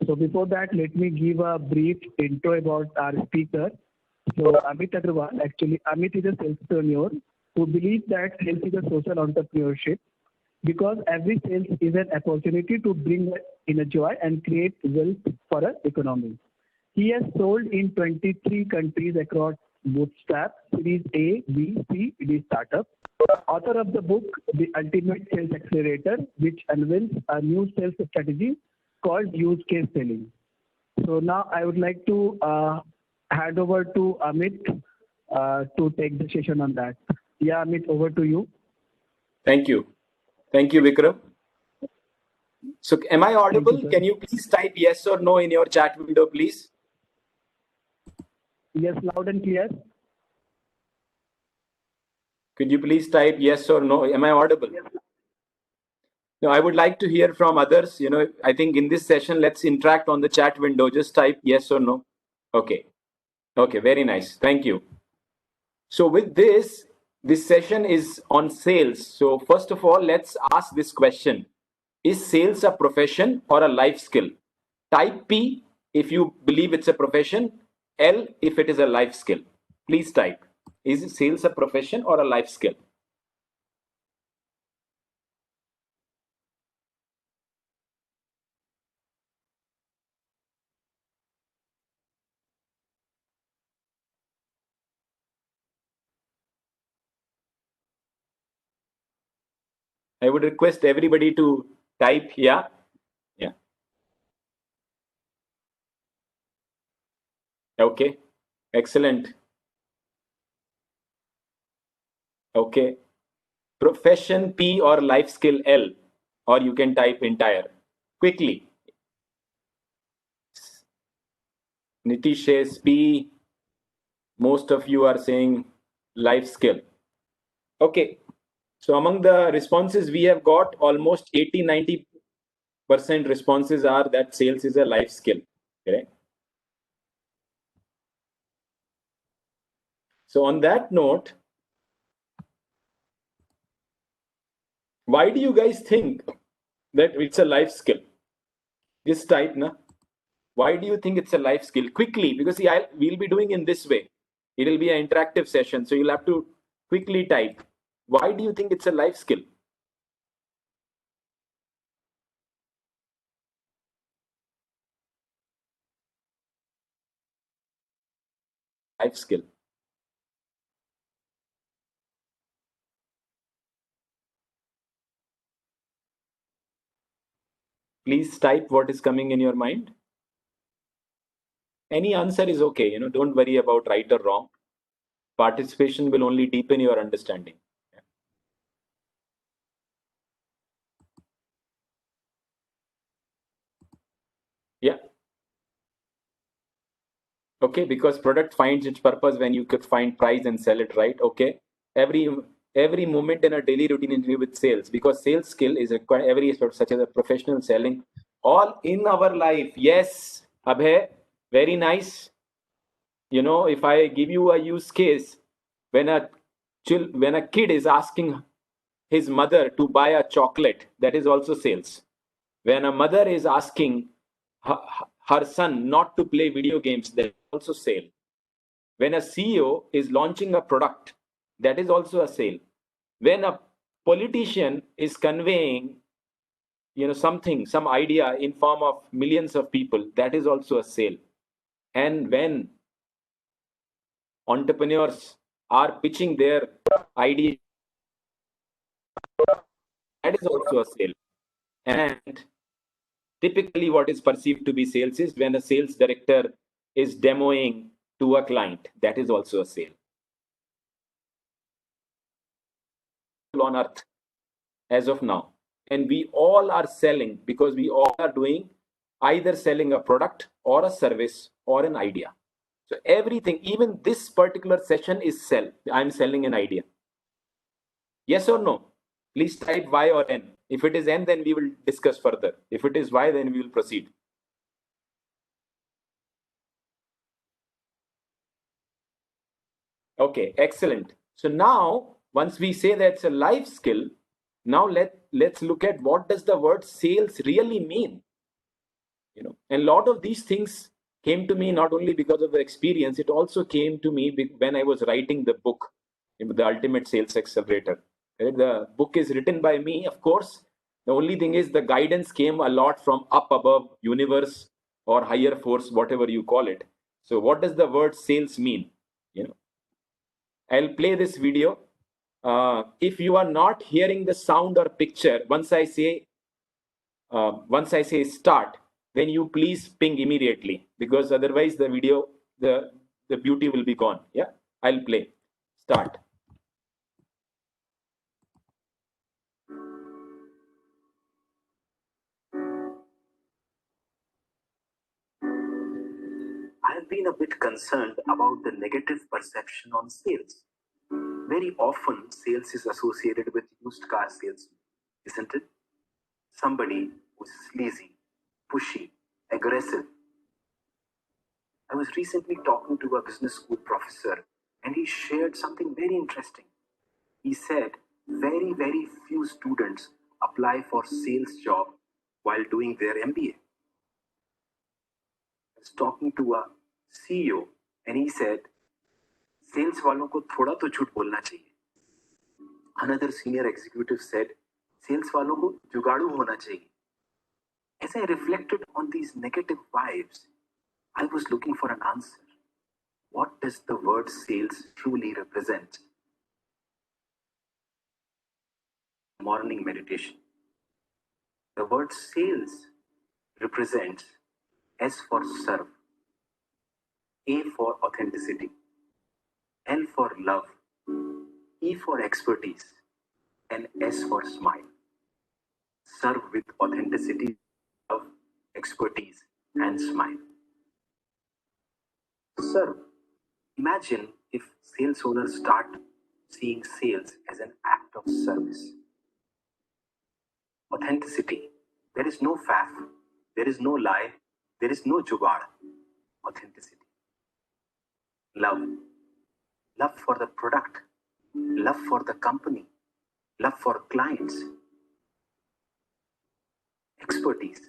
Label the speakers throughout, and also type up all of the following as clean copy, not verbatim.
Speaker 1: So before that, let me give a brief intro about our speaker. So Amit Agarwal, actually Amit is a salespreneur who believes that sales is a social entrepreneurship because every sales is an opportunity to bring in a joy and create wealth for an economy. He has sold in 23 countries across Bootstrap, Series A, B, C, D startup. Author of the book, The Ultimate Sales Accelerator, which unveils a new sales strategy called use case selling. So now I would like to hand over to Amit to take the session on that. Yeah, Amit, over to you.
Speaker 2: Thank you. Thank you, Vikram. So am I audible?
Speaker 1: You,
Speaker 2: can you please type yes or no in your chat window, please?
Speaker 1: Yes, loud and clear.
Speaker 2: Could you please type yes or no? Am I audible? Yes. No, I would like to hear from others. I think in this session, let's interact on the chat window. Just type yes or no. Okay. Okay, very nice. Thank you. So with this session is on sales. So first of all, let's ask this question. Is sales a profession or a life skill? Type P if you believe it's a profession, L if it is a life skill. Please type. Is sales a profession or a life skill? I would request everybody to type. Yeah. Okay. Excellent. Okay. Profession P or life skill L, or you can type entire. Quickly. Nitish says P. Most of you are saying life skill. Okay. So among the responses we have got, almost 80-90% responses are that sales is a life skill. Correct? So on that note, why do you guys think that it's a life skill? Just type, na? Why do you think it's a life skill? Quickly, because see, we'll be doing in this way. It will be an interactive session, so you'll have to quickly type. Why do you think it's a life skill? Life skill. Please type what is coming in your mind. Any answer is okay. Don't worry about right or wrong. Participation will only deepen your understanding. Yeah. Okay, because product finds its purpose when you could find price and sell it, right? Okay. Every moment in a daily routine interview with sales, because sales skill is required every aspect, such as a professional selling, all in our life. Yes, Abhay, very nice. If I give you a use case, when a kid is asking his mother to buy a chocolate, that is also sales. When a mother is asking her son not to play video games, that is also sale. When a CEO is launching a product, that is also a sale. When a politician is conveying something, some idea in form of millions of people, that is also a sale. And when entrepreneurs are pitching their idea, that is also a sale. And typically what is perceived to be sales is when a sales director is demoing to a client, that is also a sale. On earth as of now, and we all are selling, because we all are doing either selling a product or a service or an idea. So everything, even this particular session is sell. I'm selling an idea. Yes or no? Please type Y or N. If it is N, then we will discuss further. If it is Y, then we will proceed. Okay, excellent. So now, once we say that's a life skill, now let's look at what does the word sales really mean. And a lot of these things came to me not only because of the experience, it also came to me when I was writing the book, The Ultimate Sales Accelerator. Right? The book is written by me, of course. The only thing is the guidance came a lot from up above, universe or higher force, whatever you call it. So what does the word sales mean? I'll play this video. If you are not hearing the sound or picture, once I say start, then you please ping immediately, because otherwise the video, the beauty will be gone. Yeah, I'll play. Start. I've been a bit concerned about the negative perception on sales. Very often, sales is associated with used car sales, isn't it? Somebody who's sleazy, pushy, aggressive. I was recently talking to a business school professor, and he shared something very interesting. He said very, very few students apply for sales job while doing their MBA. I was talking to a CEO, and he said, sales वालों को थोड़ा तो झूठ बोलना चाहिए. Another senior executive said, sales वालों को जुगाड़ू होना चाहिए. As I reflected on these negative vibes, I was looking for an answer. What does the word sales truly represent? Morning meditation. The word sales represents S for serve, A for authenticity, L for love, E for expertise, and S for smile. Serve with authenticity, love, expertise, and smile. Serve. Imagine if sales owners start seeing sales as an act of service. Authenticity. There is no faff, there is no lie, there is no jugaad. Authenticity. Love. Love for the product, love for the company, love for clients. Expertise.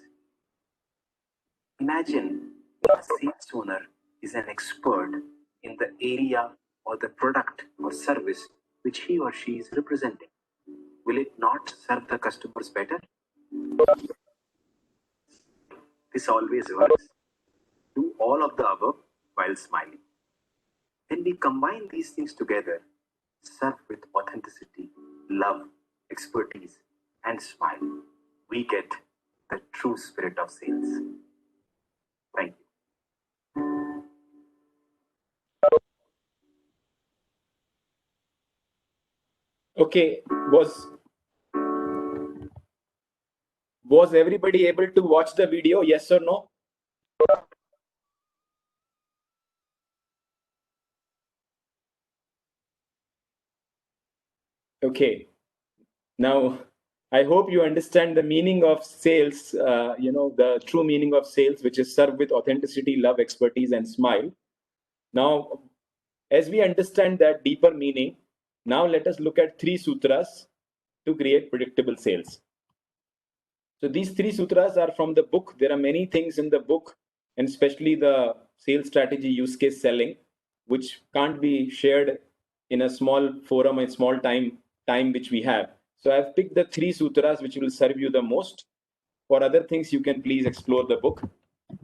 Speaker 2: Imagine a sales owner is an expert in the area or the product or service which he or she is representing. Will it not serve the customers better? This always works. Do all of the above while smiling. When we combine these things together, serve with authenticity, love, expertise, and smile, we get the true spirit of sales. Thank you. Okay, was everybody able to watch the video? Yes or no? Okay. Now, I hope you understand the meaning of sales, the true meaning of sales, which is serve with authenticity, love, expertise, and smile. Now, as we understand that deeper meaning, now let us look at 3 sutras to create predictable sales. So these 3 sutras are from the book. There are many things in the book, and especially the sales strategy use case selling, which can't be shared in a small forum and small time which we have. So I've picked the 3 sutras which will serve you the most. For other things, you can please explore the book.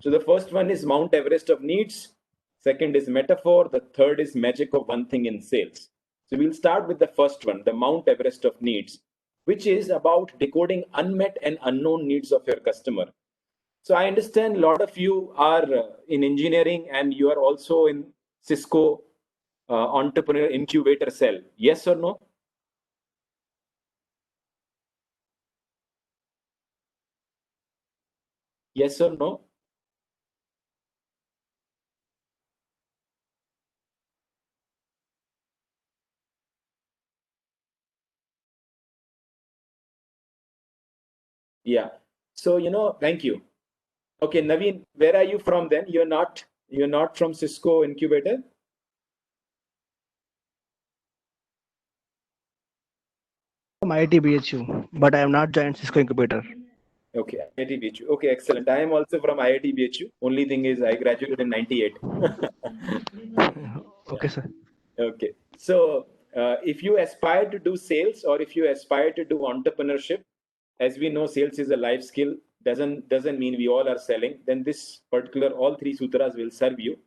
Speaker 2: So the first one is Mount Everest of needs. Second is metaphor. The third is magic of one thing in sales. So we'll start with the first one, the Mount Everest of needs, which is about decoding unmet and unknown needs of your customer. So I understand a lot of you are in engineering and you are also in Cisco Entrepreneur Incubator Cell. Yes or no? Yes or no? Yeah. So, thank you. Okay, Naveen, where are you from then? You're not from Cisco Incubator?
Speaker 1: From IIT BHU, but I have not joined Cisco Incubator.
Speaker 2: Okay, IIT BHU. Okay, excellent. I am also from IIT BHU. Only thing is I graduated in 98.
Speaker 3: Okay, sir.
Speaker 2: Okay. So if you aspire to do sales or if you aspire to do entrepreneurship, as we know, sales is a life skill, doesn't mean we all are selling, then this particular, all three sutras will serve you,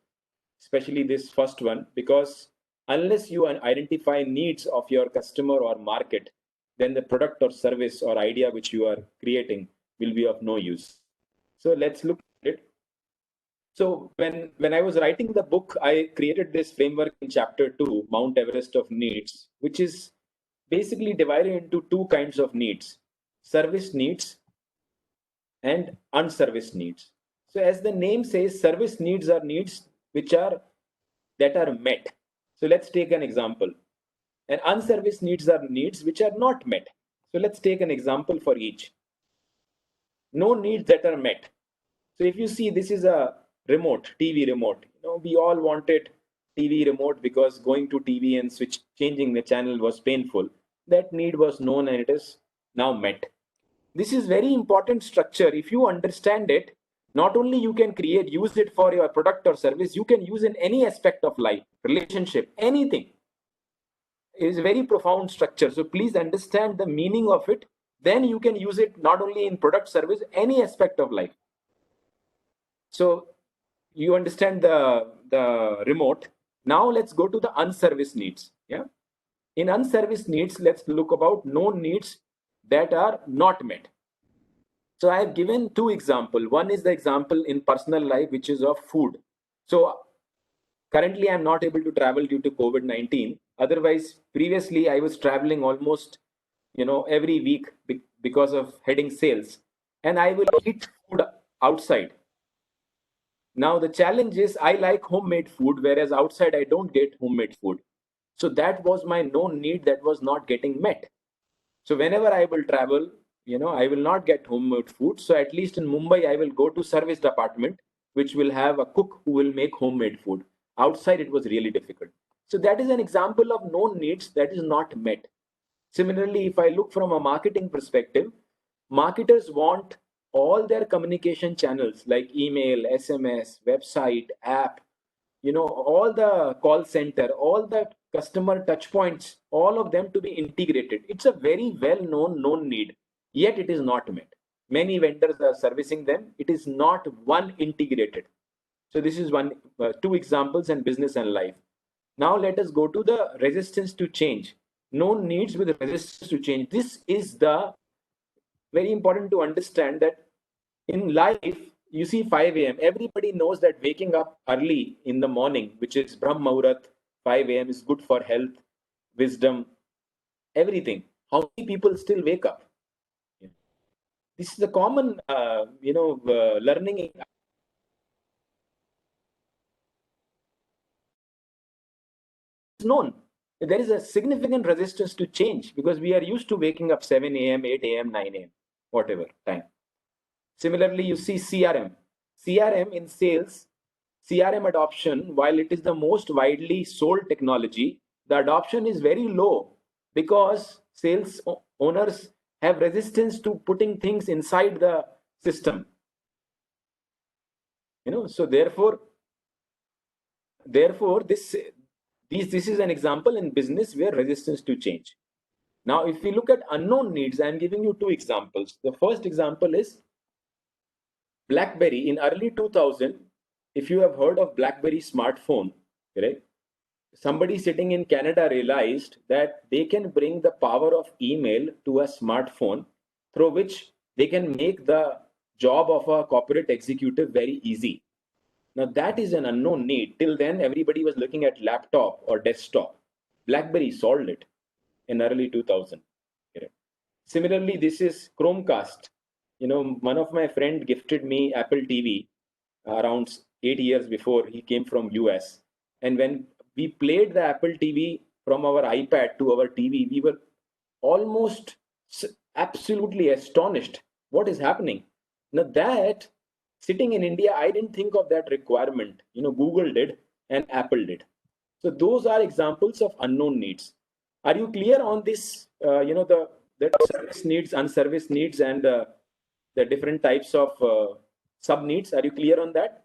Speaker 2: especially this first one, because unless you identify needs of your customer or market, then the product or service or idea which you are creating will be of no use. So let's look at it. So when I was writing the book, I created this framework in chapter 2, Mount Everest of Needs, which is basically divided into two kinds of needs: service needs and unserviced needs. So as the name says, service needs are needs which are that are met. So let's take an example. And unserviced needs are needs which are not met. So let's take an example for each. No needs that are met. So if you see, this is a remote, TV remote. We all wanted TV remote because going to TV and changing the channel was painful. That need was known and it is now met. This is very important structure. If you understand it, not only you can use it for your product or service, you can use in any aspect of life, relationship, anything. It is a very profound structure. So please understand the meaning of it. Then you can use it not only in product, service, any aspect of life. So you understand the remote. Now let's go to the unserviced needs. Yeah. In unserviced needs, let's look about known needs that are not met. So I have given two examples. One is the example in personal life, which is of food. So currently I'm not able to travel due to COVID-19. Otherwise, previously I was traveling almost, every week because of heading sales, and I will eat food outside. Now the challenge is I like homemade food, whereas outside I don't get homemade food. So that was my known need that was not getting met. So whenever I will travel, I will not get homemade food. So at least in Mumbai, I will go to service department, which will have a cook who will make homemade food. Outside, it was really difficult. So that is an example of known needs that is not met. Similarly, if I look from a marketing perspective, marketers want all their communication channels like email, SMS, website, app, all the call center, all the customer touch points, all of them to be integrated. It's a very well known need, yet it is not met. Many vendors are servicing them. It is not one integrated. So this is two examples in business and life. Now let us go to the resistance to change. Known needs with resistance to change. This is the very important to understand that in life, you see 5 a.m. Everybody knows that waking up early in the morning, which is Brahm Muhurat, 5 a.m. is good for health, wisdom, everything. How many people still wake up? This is a common, learning. It's known. There is a significant resistance to change because we are used to waking up 7 a.m., 8 a.m., 9 a.m., whatever time. Similarly, you see CRM. CRM in sales, CRM adoption, while it is the most widely sold technology, the adoption is very low because sales owners have resistance to putting things inside the system. So therefore this is an example in business where resistance to change. Now, if we look at unknown needs, I'm giving you two examples. The first example is BlackBerry in early 2000. If you have heard of BlackBerry smartphone, right? Somebody sitting in Canada realized that they can bring the power of email to a smartphone through which they can make the job of a corporate executive very easy. Now that is an unknown need. Till then, everybody was looking at laptop or desktop. BlackBerry solved it in early 2000. Similarly, this is Chromecast. One of my friend gifted me Apple TV around 8 years before he came from US. And when we played the Apple TV from our iPad to our TV, we were almost absolutely astonished. What is happening? Now that sitting in India, I didn't think of that requirement. Google did and Apple did. So those are examples of unknown needs. Are you clear on this? The service needs, unserviced needs, and the different types of sub needs. Are you clear on that?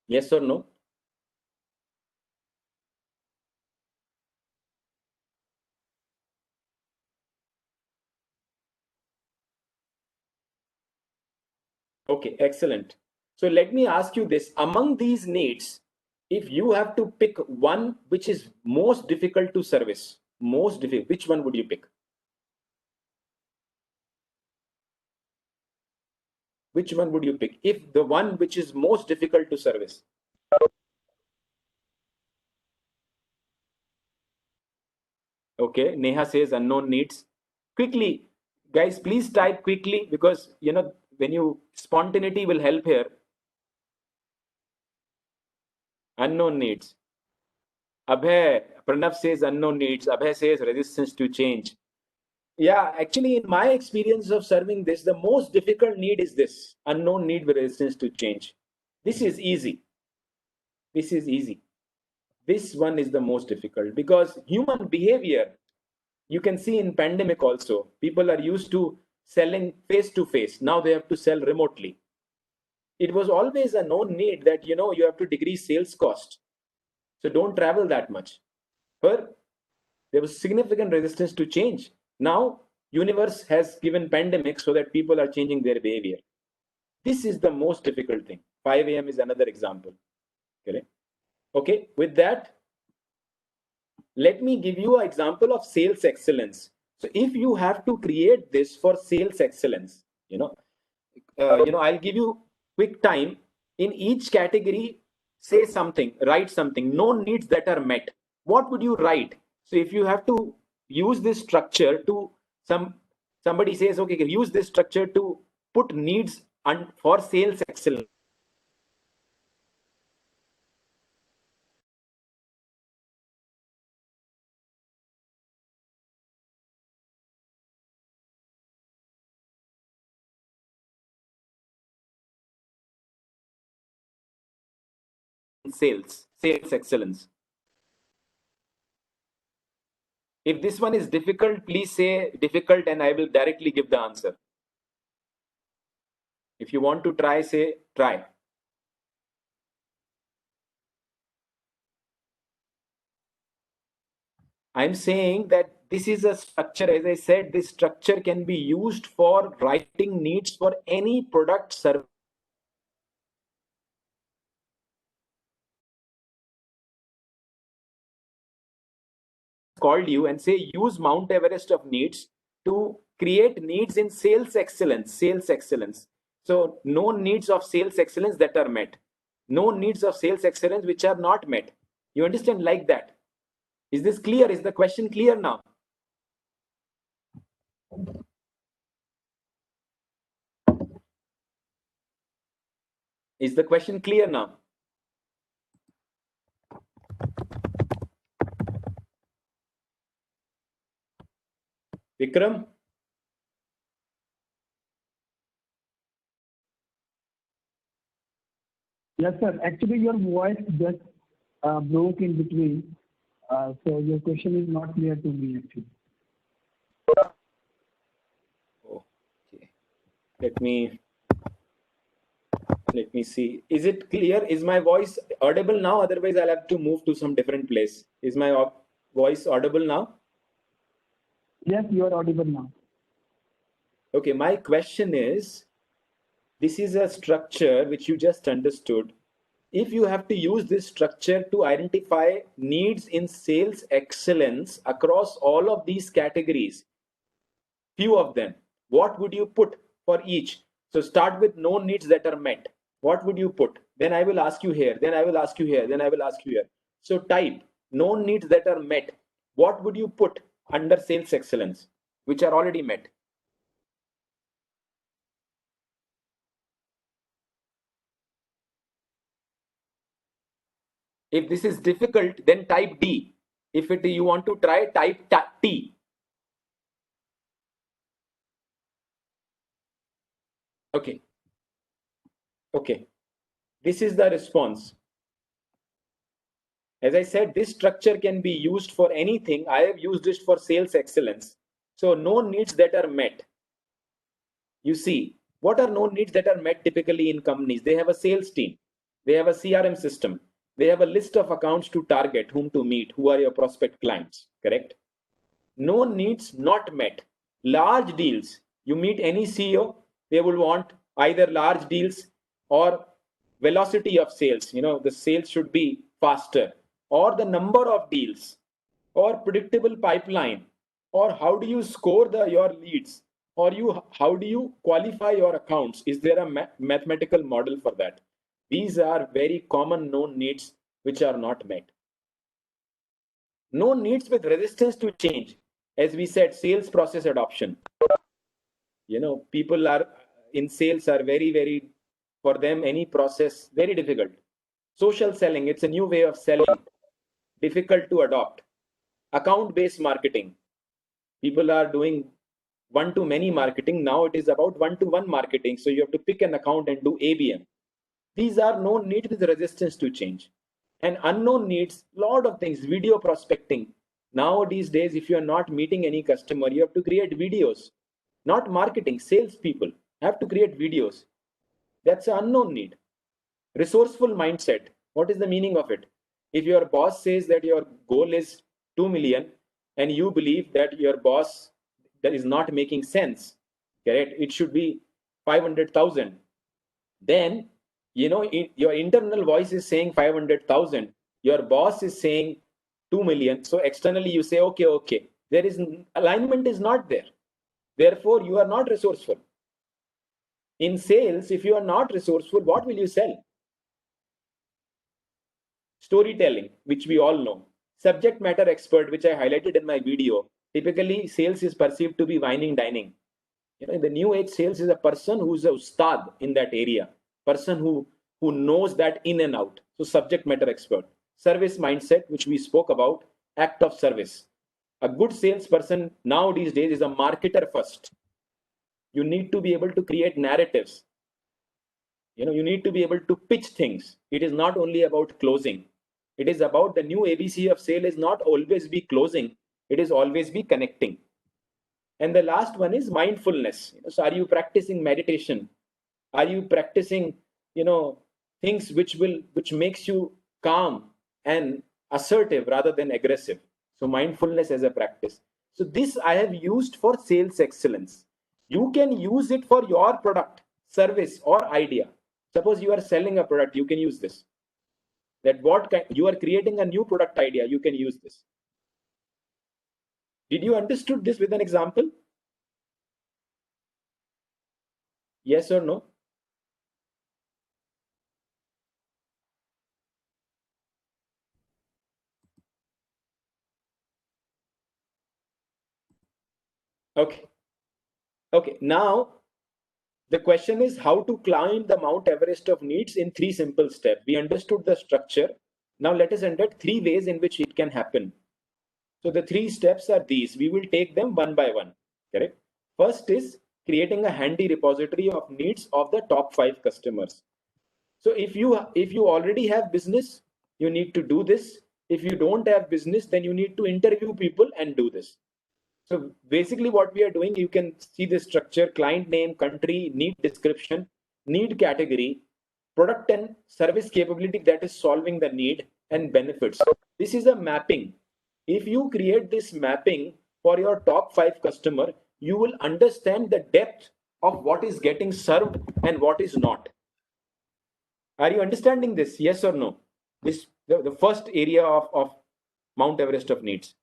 Speaker 2: Yes or no? Okay, excellent. So let me ask you this. Among these needs, if you have to pick one which is most difficult to service, most difficult, which one would you pick? Which one would you pick? If the one which is most difficult to service. Okay, Neha says unknown needs. Quickly, guys, please type quickly because when you spontaneity will help here. Unknown needs. Abhay, Pranav says unknown needs. Abhay says resistance to change. Yeah, actually, in my experience of serving this, the most difficult need is this unknown need with resistance to change. This is easy. This is easy. This one is the most difficult because human behavior, you can see in pandemic also, people are used to selling face to face. Now they have to sell remotely. It was always a known need that you have to decrease sales cost. So don't travel that much. But there was significant resistance to change. Now universe has given pandemic so that people are changing their behavior. This is the most difficult thing. 5 a.m. is another example. Correct? Okay, with that, let me give you an example of sales excellence. So if you have to create this for sales excellence, I'll give you quick time in each category. Say something, write something, no needs that are met. What would you write? So if you have to use this structure to somebody says, okay, use this structure to put needs for sales excellence. Sales excellence. If this one is difficult, please say difficult and I will directly give the answer. If you want to try, say try. I'm saying that this is a structure. As I said, this structure can be used for writing needs for any product service. Called you and say use Mount Everest of needs to create needs in sales excellence. So no needs of sales excellence that are met, no needs of sales excellence which are not met. You understand, like that? Is this clear? Is the question clear now? Is the question clear now? Vikram?
Speaker 1: Yes, sir. Actually, your voice just broke in between. So your question is not clear to me, actually.
Speaker 2: Okay. Let me see. Is it clear? Is my voice audible now? Otherwise, I'll have to move to some different place. Is my voice audible now?
Speaker 1: Yes, you are audible now.
Speaker 2: Okay, my question is, this is a structure which you just understood. If you have to use this structure to identify needs in sales excellence across all of these categories, few of them, what would you put for each? So start with no needs that are met. What would you put? Then I will ask you here, then I will ask you here, then I will ask you here. So type no needs that are met. What would you put under sales excellence, which are already met? If this is difficult, then type D. If you want to try, type T. Okay. Okay. This is the response. As I said, this structure can be used for anything. I have used it for sales excellence. So no needs that are met. You see, What are known needs that are met typically in companies? They have a sales team, they have a CRM system, they have a list of accounts to target, whom to meet, who are your prospect clients, correct? Known needs not met. Large deals, you meet any CEO, they will want either large deals or velocity of sales. The sales should be faster, or the number of deals, or predictable pipeline, or how do you score your leads, or how do you qualify your accounts? Is there a mathematical model for that? These are very common known needs which are not met. Known needs with resistance to change, as we said, sales process adoption. People are in sales are very, for them, any process very difficult. Social selling, it's a new way of selling, difficult to adopt. Account based marketing, people are doing one to many marketing. Now it is about one to one marketing, so you have to pick an account and do ABM. These are known needs with resistance to change. And unknown needs, lot of things. Video prospecting, now these days, if you are not meeting any customer, you have to create videos. Not marketing, salespeople have to create videos. That's an unknown need. Resourceful mindset, what is the meaning of it? If your boss says that your goal is 2 million and you believe that your boss, that is not making sense, correct? It should be 500,000. Then, your internal voice is saying 500,000. Your boss is saying 2 million. So externally you say, okay. There is alignment is not there. Therefore, you are not resourceful. In sales, if you are not resourceful, what will you sell? Storytelling, which we all know. Subject matter expert, which I highlighted in my video. Typically, sales is perceived to be wining, dining. In the new age, sales is a person who's a ustad in that area, person who knows that in and out. So subject matter expert. Service mindset, which we spoke about, act of service. A good salesperson now these days is a marketer first. You need to be able to create narratives. You need to be able to pitch things. It is not only about closing. It is about the new ABC of sale is not always be closing. It is always be connecting. And the last one is mindfulness. So are you practicing meditation? Are you practicing, things which makes you calm and assertive rather than aggressive? So mindfulness as a practice. So this I have used for sales excellence. You can use it for your product, service, or idea. Suppose you are selling a product, you can use this. You are creating a new product idea, you can use this. Did you understood this with an example? Yes or no? Okay. Now, the question is how to climb the Mount Everest of needs in 3 simple steps. We understood the structure. Now let us enter 3 ways in which it can happen. So the 3 steps are these. We will take them one by one. Correct? First is creating a handy repository of needs of the top 5 customers. So if you already have business, you need to do this. If you don't have business, then you need to interview people and do this. So basically what we are doing, you can see the structure: client name, country, need description, need category, product and service capability that is solving the need, and benefits. This is a mapping. If you create this mapping for your top 5 customer, you will understand the depth of what is getting served and what is not. Are you understanding this? Yes or no? This the first area of Mount Everest of needs.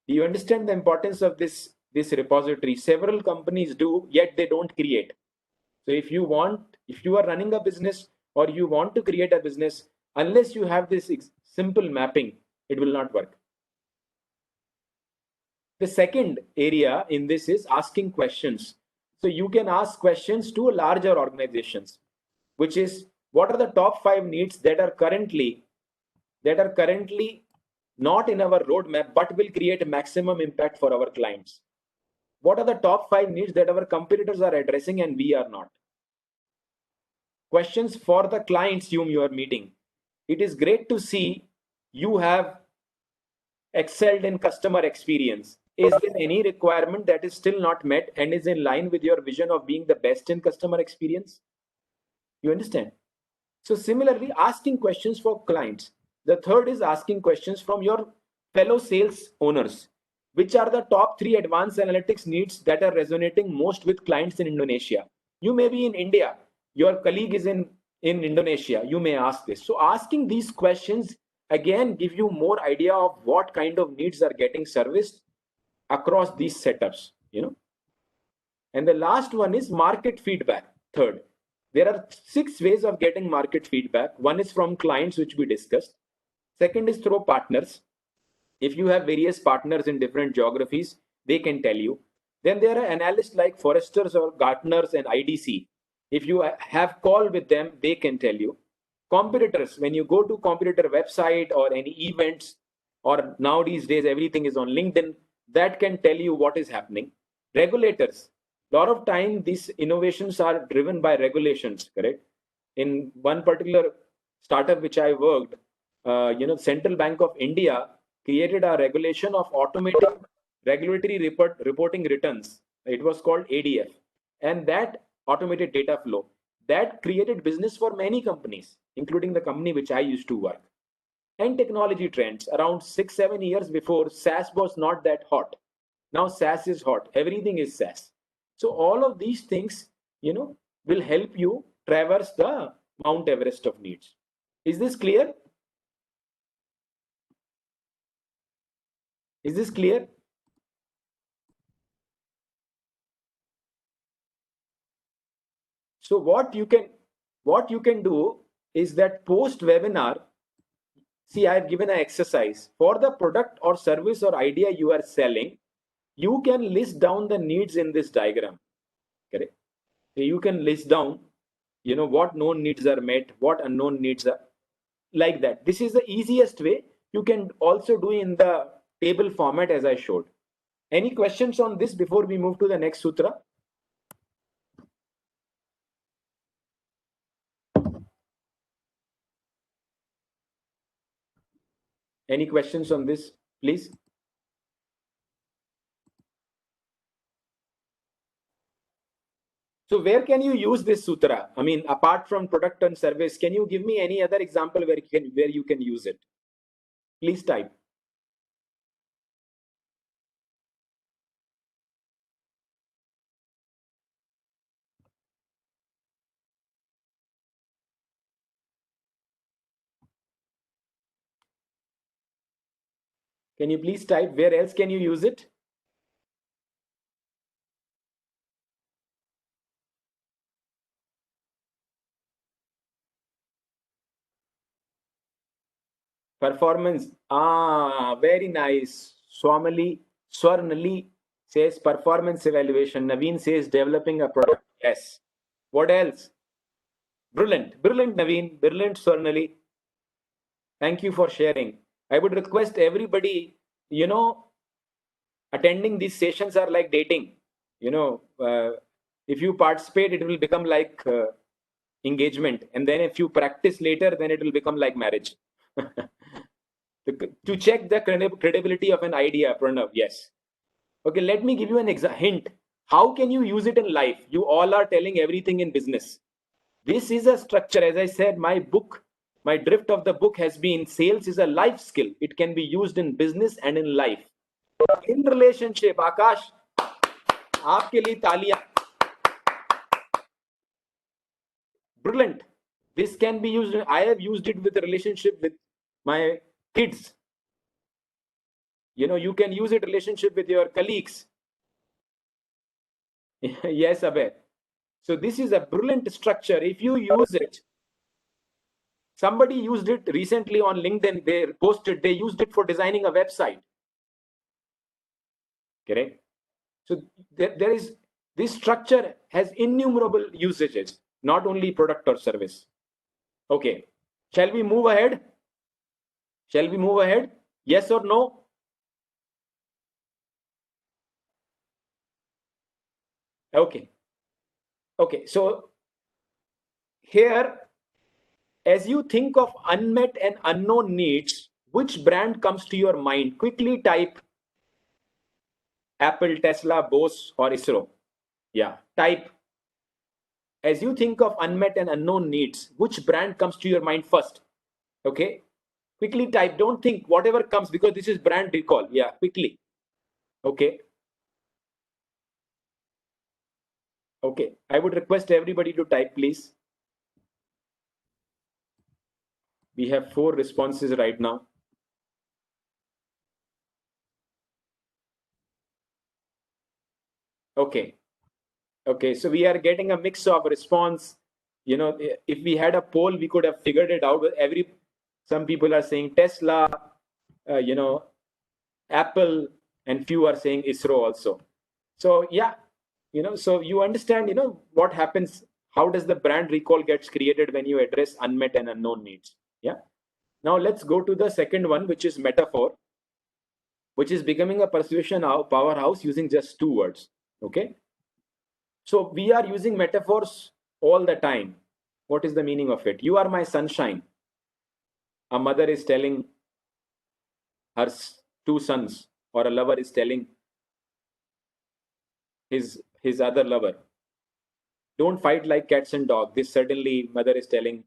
Speaker 2: Do you understand the importance of this repository? Several companies do, yet they don't create. So if you are running a business or you want to create a business, unless you have this simple mapping, it will not work. The second area in this is asking questions. So you can ask questions to larger organizations, which is, what are the top 5 needs that are currently not in our roadmap, but will create maximum impact for our clients? What are the top 5 needs that our competitors are addressing and we are not? Questions for the clients whom you are meeting. It is great to see you have excelled in customer experience. Is there any requirement that is still not met and is in line with your vision of being the best in customer experience? You understand? So similarly, asking questions for clients. The third is asking questions from your fellow sales owners. Which are the top 3 advanced analytics needs that are resonating most with clients in Indonesia? You may be in India, your colleague is in Indonesia. You may ask this. So asking these questions again give you more idea of what kind of needs are getting serviced across these setups, And the last one is market feedback. Third, there are 6 ways of getting market feedback. One is from clients, which we discussed. Second is through partners. If you have various partners in different geographies, they can tell you. Then there are analysts like Forresters or Gartners and IDC. If you have call with them, they can tell you. Competitors, when you go to competitor website or any events, or now these days everything is on LinkedIn, that can tell you what is happening. Regulators, a lot of time these innovations are driven by regulations, correct? In one particular startup which I worked, Central Bank of India created a regulation of automating regulatory reporting returns. It was called ADF. And that automated data flow, that created business for many companies, including the company which I used to work. And technology trends. Around 6-7 years before, SaaS was not that hot. Now SaaS is hot. Everything is SaaS. So all of these things, will help you traverse the Mount Everest of needs. Is this clear? Is this clear? So what you can do is that post webinar, see, I have given an exercise for the product or service or idea you are selling. You can list down the needs in this diagram. Correct? You can list down, what known needs are met, what unknown needs are, like that. This is the easiest way. You can also do in the table format as I showed. Any questions on this before we move to the next sutra? Any questions on this, please? So where can you use this sutra? I mean, apart from product and service, can you give me any other example where you can use it? Please type. Can you please type where else can you use it? Performance. Very nice. Swarnali says performance evaluation. Naveen says developing a product. Yes. What else? Brilliant. Brilliant, Naveen. Brilliant, Swarnali. Thank you for sharing. I would request everybody, attending these sessions are like dating. If you participate, it will become like engagement. And then if you practice later, then it will become like marriage. To check the credibility of an idea, Pranav, yes. Okay, let me give you an hint. How can you use it in life? You all are telling everything in business. This is a structure. As I said, my drift of the book has been sales is a life skill. It can be used in business and in life. In relationship, Akash, aapke liye taaliyan. Brilliant. This can be used. I have used it with a relationship with my kids. You can use it relationship with your colleagues. Yes, Abhay. So this is a brilliant structure. If you use it, somebody used it recently on LinkedIn. They used it for designing a website. Correct? So there is, this structure has innumerable usages, not only product or service. Okay. Shall we move ahead? Shall we move ahead? Yes or no? Okay. Okay. So here, as you think of unmet and unknown needs, which brand comes to your mind? Quickly type. Apple, Tesla, Bose, or ISRO? Yeah. Type. As you think of unmet and unknown needs, which brand comes to your mind first? Okay. Quickly type. Don't think whatever comes, because this is brand recall. Yeah. Quickly. Okay. Okay. I would request everybody to type, please. We have 4 responses right now. Okay. Okay. So we are getting a mix of response. You know, if we had a poll, we could have figured it out. Some people are saying Tesla, you know, Apple, and few are saying ISRO also. So yeah, you know, so you understand, you know, what happens. How does the brand recall gets created when you address unmet and unknown needs? Yeah. Now let's go to the second one, which is metaphor, which is becoming a persuasion powerhouse using just 2 words. Okay. So we are using metaphors all the time. What is the meaning of it? You are my sunshine. A mother is telling her 2 sons, or a lover is telling his other lover, don't fight like cats and dogs. This certainly mother is telling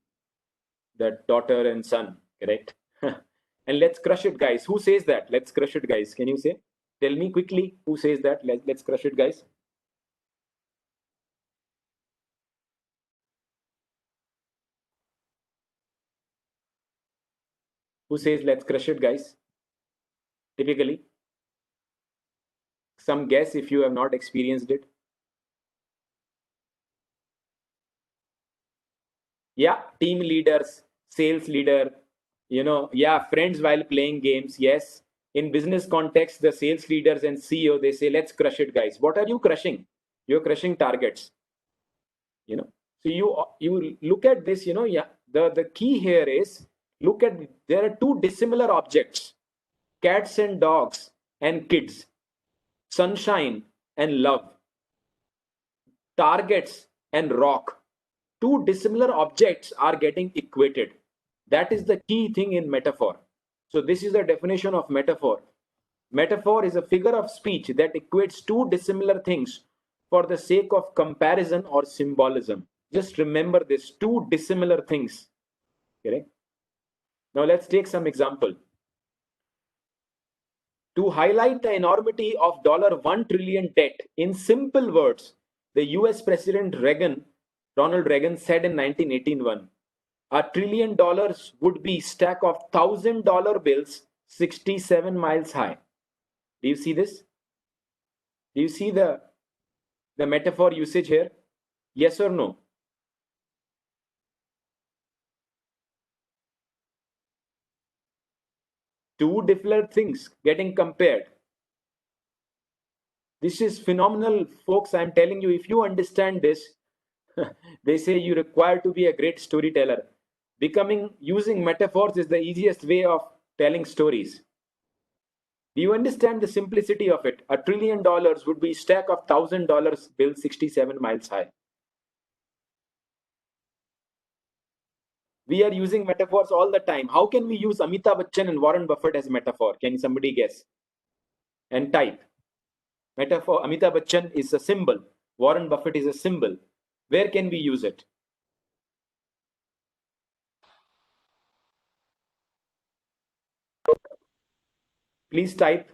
Speaker 2: the daughter and son, correct? And let's crush it, guys. Who says that? Let's crush it, guys. Can you say? Tell me quickly who says that. Let's crush it, guys. Who says let's crush it, guys? Typically, some guess if you have not experienced it. Yeah, team leaders, sales leader, you know, yeah, friends while playing games. Yes. In business context, the sales leaders and CEO, they say, let's crush it, guys. What are you crushing? You're crushing targets, you know. So you look at this, you know, yeah, the key here is, look at, there are 2 dissimilar objects, cats and dogs and kids, sunshine and love, targets and rock. 2 dissimilar objects are getting equated. That is the key thing in metaphor. So this is the definition of metaphor. Metaphor is a figure of speech that equates 2 dissimilar things for the sake of comparison or symbolism. Just remember this, 2 dissimilar things. Correct? Now let's take some example. To highlight the enormity of $1 trillion debt, in simple words, the US President Ronald Reagan said in 1981, $1 trillion would be stack of $1,000 bills 67 miles high. Do you see this? Do you see the metaphor usage here? Yes or no? Two different things getting compared. This is phenomenal, folks. I'm telling you, if you understand this, they say you require to be a great storyteller. Using metaphors is the easiest way of telling stories. Do you understand the simplicity of it? $1 trillion would be a stack of $1,000 bills 67 miles high. We are using metaphors all the time. How can we use Amitabh Bachchan and Warren Buffett as a metaphor? Can somebody guess? And type. Metaphor, Amitabh Bachchan is a symbol. Warren Buffett is a symbol. Where can we use it? Please type.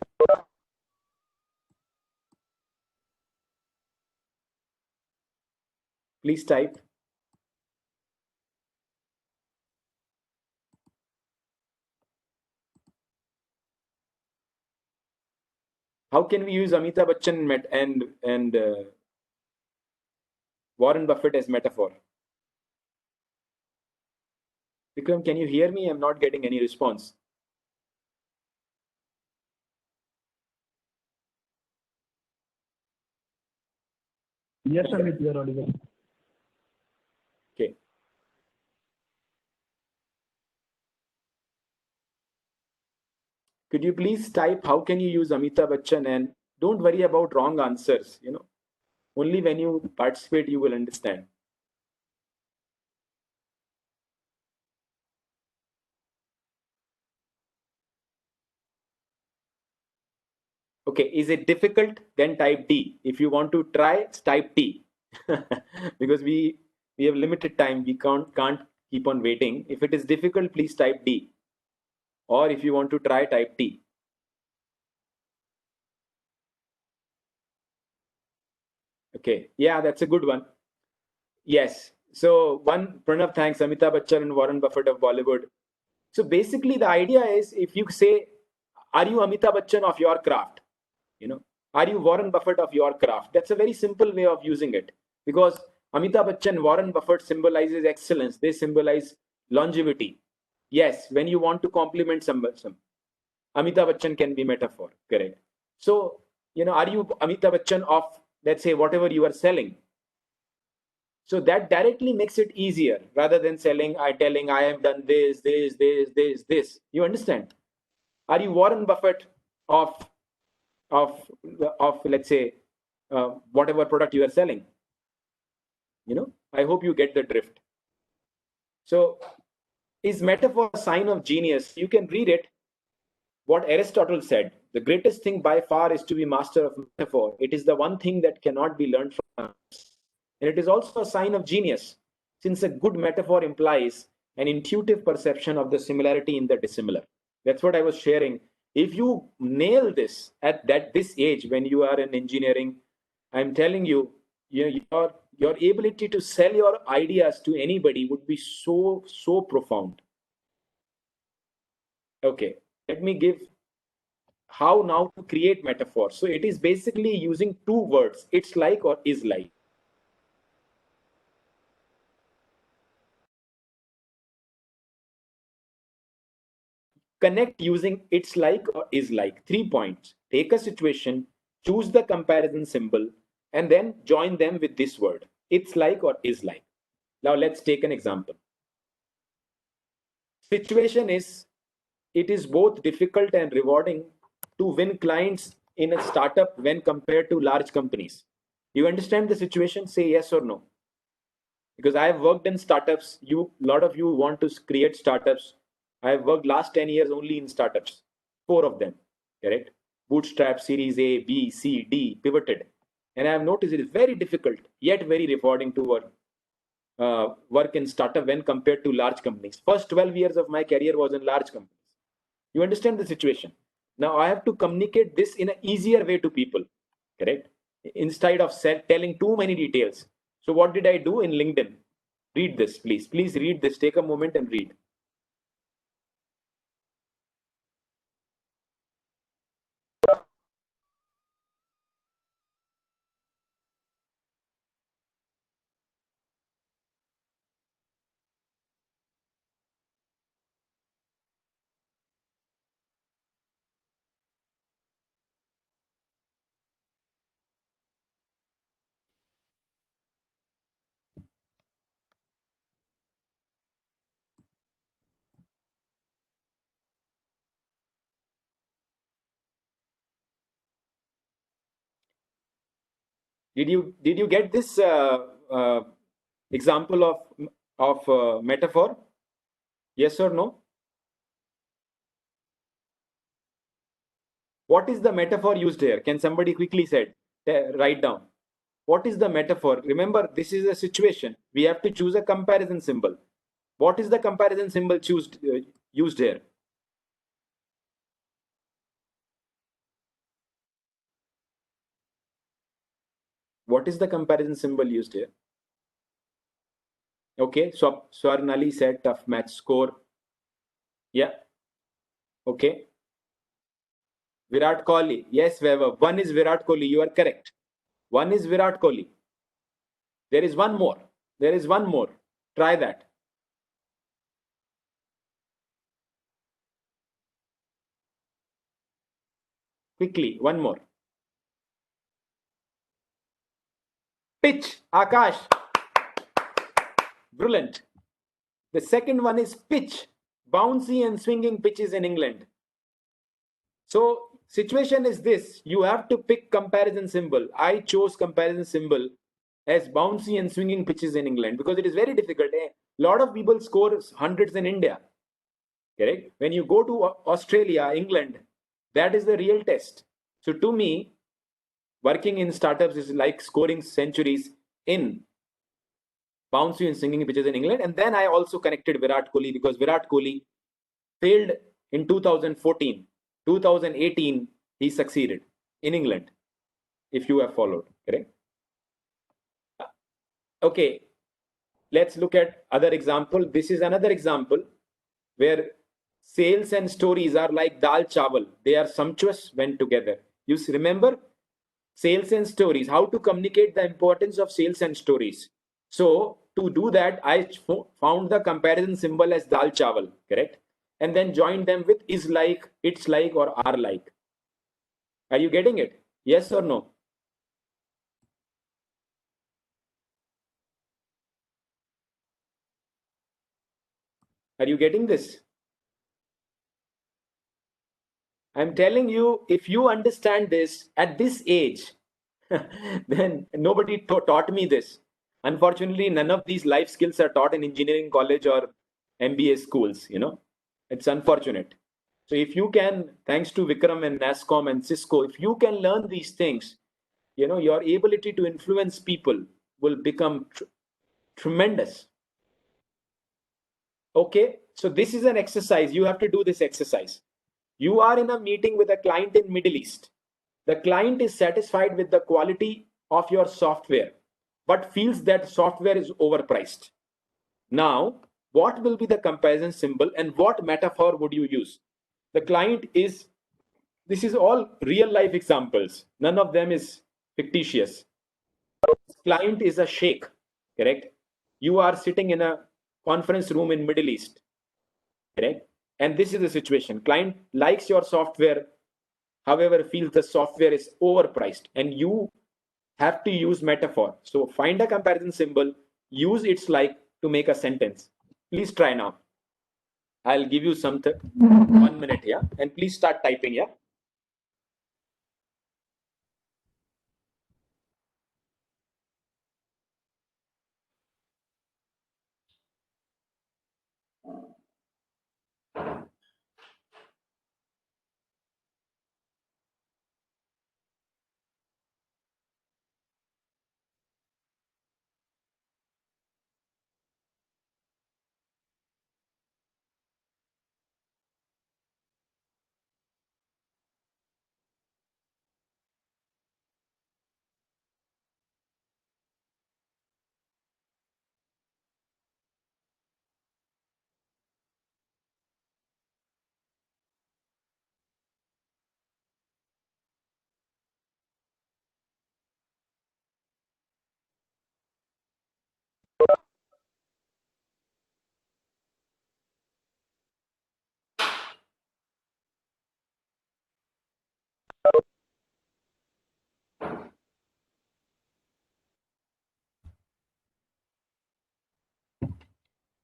Speaker 2: Please type. How can we use Amitabh Bachchan and Warren Buffett as metaphor? Vikram, can you hear me? I'm not getting any response.
Speaker 1: Yes, Amit, you are audible.
Speaker 2: Okay. Could you please type, how can you use Amitabh Bachchan? And don't worry about wrong answers. You know, only when you participate, you will understand. Okay, is it difficult? Then type D. If you want to try, type T. Because we have limited time. We can't keep on waiting. If it is difficult, please type D. Or if you want to try, type T. Okay, yeah, that's a good one. Yes. So one, Pranav thanks Amitabh Bachchan and Warren Buffett of Bollywood. So basically, the idea is, if you say, "Are you Amitabh Bachchan of your craft?" You know, are you Warren Buffett of your craft? That's a very simple way of using it, because Amitabh Bachchan, Warren Buffett symbolizes excellence. They symbolize longevity. Yes, when you want to compliment some Amitabh Bachchan can be metaphor, correct? So, are you Amitabh Bachchan of, let's say, whatever you are selling? So that directly makes it easier, rather than telling I have done this. You understand? Are you Warren Buffett of of let's say, whatever product you are selling? I hope you get the drift. So, is metaphor a sign of genius? You can read it. What Aristotle said: the greatest thing by far is to be master of metaphor. It is the one thing that cannot be learned from us. And it is also a sign of genius, since a good metaphor implies an intuitive perception of the similarity in the dissimilar. That's what I was sharing. If you nail this at this age, when you are in engineering, I'm telling you, your ability to sell your ideas to anybody would be so profound. Okay, let me give how now to create metaphors. So it is basically using two words: it's like or is like. Connect using it's like or is like. 3 points. Take a situation, choose the comparison symbol, and then join them with this word: it's like or is like. Now let's take an example. Situation is, it is both difficult and rewarding to win clients in a startup when compared to large companies. You understand the situation? Say yes or no. Because I have worked in startups. A lot of you want to create startups. I have worked last 10 years only in startups, 4 of them, correct? Bootstrap, Series A, B, C, D, pivoted. And I have noticed it is very difficult, yet very rewarding to work in startup when compared to large companies. First 12 years of my career was in large companies. You understand the situation? Now I have to communicate this in an easier way to people, correct? Instead of telling too many details. So what did I do in LinkedIn? Read this, please. Please read this. Take a moment and read. Did you get this example of metaphor? Yes or no? What is the metaphor used here? Can somebody quickly write down? What is the metaphor? Remember, this is a situation. We have to choose a comparison symbol. What is the comparison symbol used here? What is the comparison symbol used here? Okay, so Swarnali said tough match score. Yeah. Okay. Virat Kohli. Yes, Weber. One is Virat Kohli. You are correct. One is Virat Kohli. There is one more. There is one more. Try that. Quickly. One more. Pitch. Akash. Brilliant. The second one is pitch. Bouncy and swinging pitches in England. So situation is this: you have to pick comparison symbol. I chose comparison symbol as bouncy and swinging pitches in England because it is very difficult. A lot of people score hundreds in India, correct? When you go to Australia, England, that is the real test. So to me, working in startups is like scoring centuries in bouncy and singing pitches in England. And then I also connected Virat Kohli because Virat Kohli failed in 2014. 2018, he succeeded in England, if you have followed, correct? Okay, let's look at other example. This is another example where sales and stories are like dal chawal. They are sumptuous when together. You remember sales and stories, how to communicate the importance of sales and stories. So to do that, I found the comparison symbol as dal chawal, correct? And then joined them with is like, it's like, or are like. Are you getting it? Yes or no? Are you getting this? I'm telling you, if you understand this at this age, then nobody taught me this. Unfortunately, none of these life skills are taught in engineering college or MBA schools, you know. It's unfortunate. So if you can, thanks to Vikram and NASCOM and Cisco, if you can learn these things, you know, your ability to influence people will become tremendous. Okay, so this is an exercise. You have to do this exercise. You are in a meeting with a client in Middle East. The client is satisfied with the quality of your software, but feels that software is overpriced. Now, what will be the comparison symbol and what metaphor would you use? The client is, this is all real life examples. None of them is fictitious. Client is a sheikh, correct? You are sitting in a conference room in Middle East, correct? And this is the situation. Client likes your software, however, feels the software is overpriced, and you have to use metaphor. So find a comparison symbol, use it's like to make a sentence. Please try now. I'll give you some 1 minute here, and please start typing. Yeah.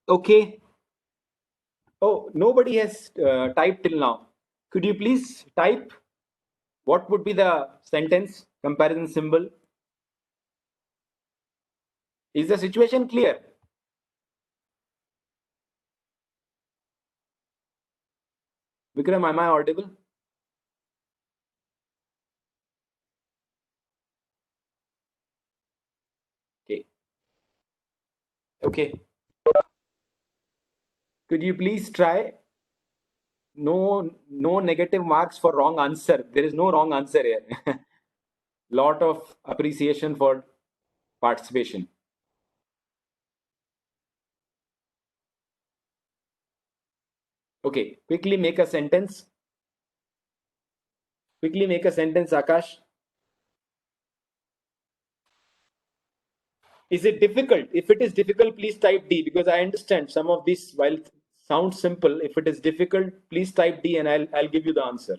Speaker 2: Okay. Oh, nobody has typed till now. Could you please type? What would be the sentence comparison symbol? Is the situation clear? Vikram, am I audible? Okay. Okay. Could you please try? No negative marks for wrong answer. There is no wrong answer here. Lot of appreciation for participation. Okay, quickly make a sentence. Quickly make a sentence, Akash. Is it difficult? If it is difficult, please type D, because I understand some of this, while sounds simple, if it is difficult, please type D and I'll give you the answer.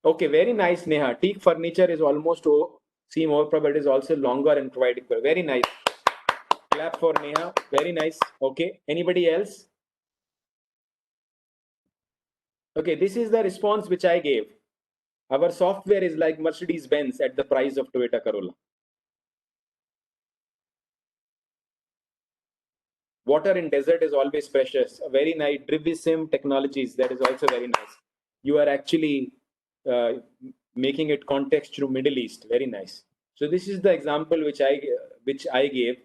Speaker 2: Okay, very nice, Neha. Teak furniture is almost seem over, but it is also longer and providing. Very nice. Clap for Neha. Very nice. Okay. Anybody else? Okay, this is the response which I gave. Our software is like Mercedes Benz at the price of Toyota Corolla. water in desert is always precious. A very nice Drivism Technologies, that is also very nice. You are actually making it context to Middle East. Very nice. So this is the example which I gave.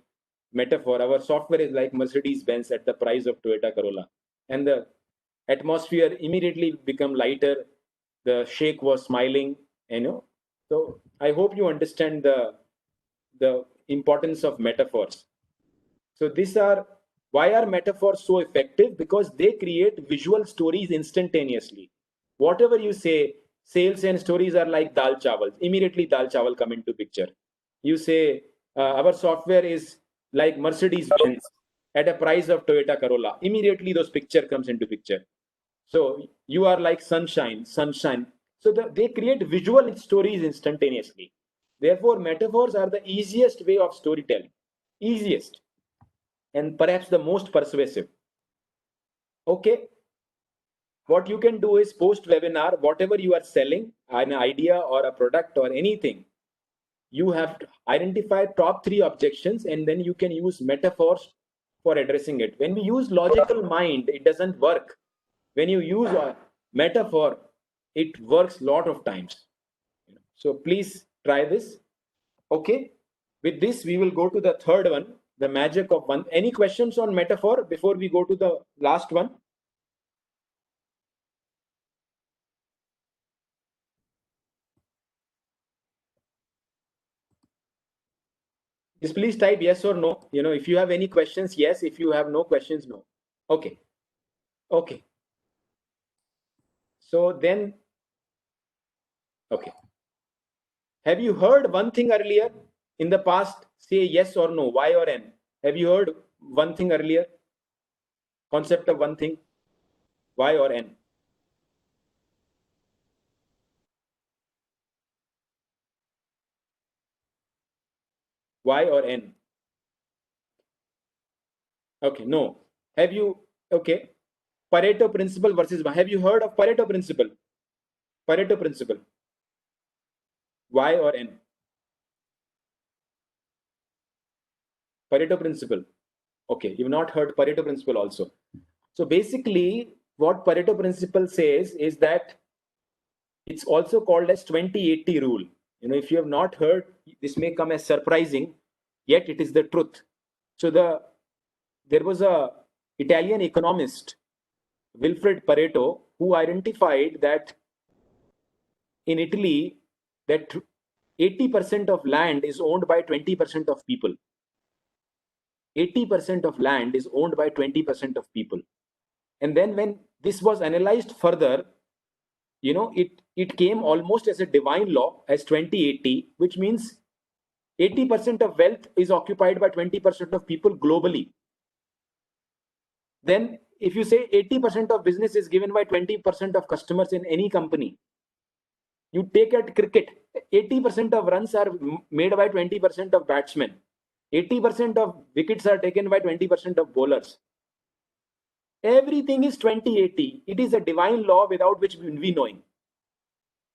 Speaker 2: Metaphor. Our software is like Mercedes Benz at the price of Toyota Corolla, and the atmosphere immediately become lighter. The sheikh was smiling, So I hope you understand the importance of metaphors. So why are metaphors so effective? Because they create visual stories instantaneously. Whatever you say, sales and stories are like dal chawal. Immediately dal chawal come into picture. You say our software is like Mercedes Benz at a price of Toyota Corolla. Immediately those picture comes into picture. So you are like sunshine. So they create visual stories instantaneously. Therefore, metaphors are the easiest way of storytelling. Easiest and perhaps the most persuasive. Okay, what you can do is post webinar, whatever you are selling, an idea or a product or anything, you have to identify top 3 objections and then you can use metaphors for addressing it. When we use logical mind, it doesn't work. When you use a metaphor, it works a lot of times. So please try this. Okay, with this we will go to the third one, the magic of one. Any questions on metaphor before we go to the last one? Just please type yes or no. If you have any questions, yes. If you have no questions, no. Okay. Okay. So then, okay. Have you heard one thing earlier in the past? Say yes or no, Y or N. Have you heard one thing earlier? Concept of one thing, Y or N? Y or N? Okay, no. Have you, okay. Pareto principle versus, have you heard of Pareto principle? Pareto principle. Y or N? Pareto principle. Okay, you've not heard Pareto principle also. So basically, what Pareto principle says is that it's also called as 20-80 rule. If you have not heard, this may come as surprising, yet it is the truth. So there was a Italian economist, Wilfred Pareto, who identified that in Italy, that 80% of land is owned by 20% of people. 80% of land is owned by 20% of people. And then when this was analyzed further, it came almost as a divine law as 20-80, which means 80% of wealth is occupied by 20% of people globally. Then if you say 80% of business is given by 20% of customers in any company, you take at cricket, 80% of runs are made by 20% of batsmen. 80% of wickets are taken by 20% of bowlers. Everything is 20-80. It is a divine law without which we knowing.